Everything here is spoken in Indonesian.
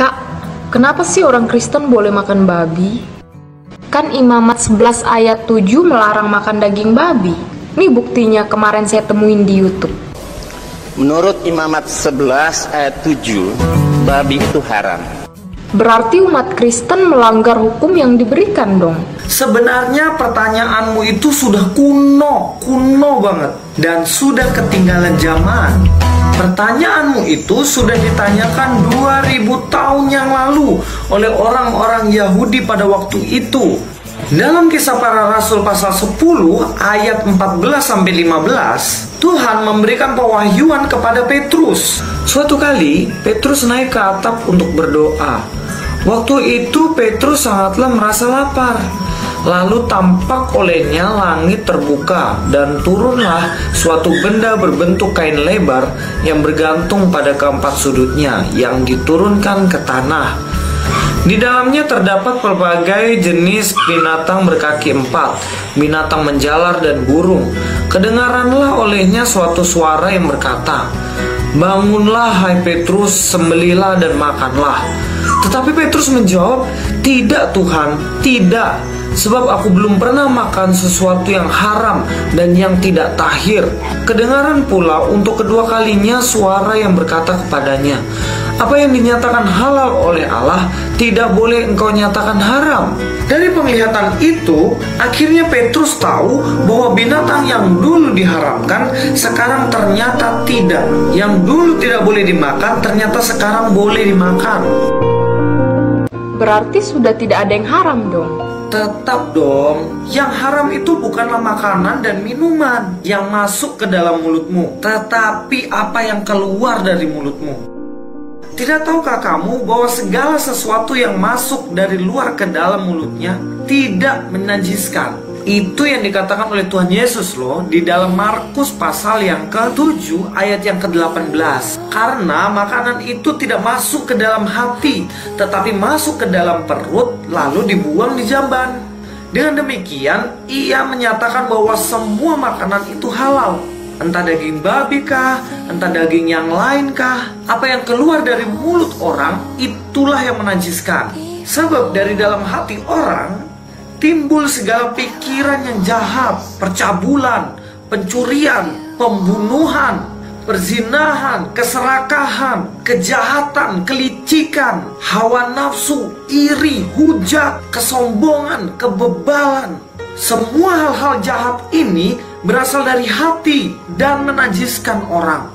Kak, kenapa sih orang Kristen boleh makan babi? Kan Imamat 11 ayat 7 melarang makan daging babi. Nih buktinya kemarin saya temuin di YouTube. Menurut Imamat 11 ayat 7, babi itu haram. Berarti umat Kristen melanggar hukum yang diberikan dong. Sebenarnya pertanyaanmu itu sudah kuno banget dan sudah ketinggalan zaman. Pertanyaanmu itu sudah ditanyakan 2000 tahun yang lalu oleh orang-orang Yahudi pada waktu itu. Dalam Kisah Para Rasul pasal 10 ayat 14-15, Tuhan memberikan pewahyuan kepada Petrus. Suatu kali Petrus naik ke atap untuk berdoa. Waktu itu Petrus sangatlah merasa lapar. Lalu tampak olehnya langit terbuka dan turunlah suatu benda berbentuk kain lebar yang bergantung pada keempat sudutnya yang diturunkan ke tanah. Di dalamnya terdapat berbagai jenis binatang berkaki empat, binatang menjalar dan burung. Kedengaranlah olehnya suatu suara yang berkata, "Bangunlah hai Petrus, sembelihlah dan makanlah." Tetapi Petrus menjawab, "Tidak Tuhan, tidak. Sebab aku belum pernah makan sesuatu yang haram dan yang tidak tahir." Kedengaran pula untuk kedua kalinya suara yang berkata kepadanya, "Apa yang dinyatakan halal oleh Allah, tidak boleh engkau nyatakan haram." Dari penglihatan itu, akhirnya Petrus tahu bahwa binatang yang dulu diharamkan, sekarang ternyata tidak. Yang dulu tidak boleh dimakan, ternyata sekarang boleh dimakan. Berarti sudah tidak ada yang haram dong. Tetap dong, yang haram itu bukanlah makanan dan minuman yang masuk ke dalam mulutmu, tetapi apa yang keluar dari mulutmu. Tidak tahukah kamu bahwa segala sesuatu yang masuk dari luar ke dalam mulutnya tidak menajiskan? Itu yang dikatakan oleh Tuhan Yesus loh di dalam Markus pasal yang ke-7 ayat yang ke-18. Karena makanan itu tidak masuk ke dalam hati, tetapi masuk ke dalam perut lalu dibuang di jamban. Dengan demikian ia menyatakan bahwa semua makanan itu halal. Entah daging babi kah, entah daging yang lain kah, apa yang keluar dari mulut orang itulah yang menajiskan. Sebab dari dalam hati orang timbul segala pikiran yang jahat, percabulan, pencurian, pembunuhan, perzinahan, keserakahan, kejahatan, kelicikan, hawa nafsu, iri, hujat, kesombongan, kebebalan. Semua hal-hal jahat ini berasal dari hati dan menajiskan orang.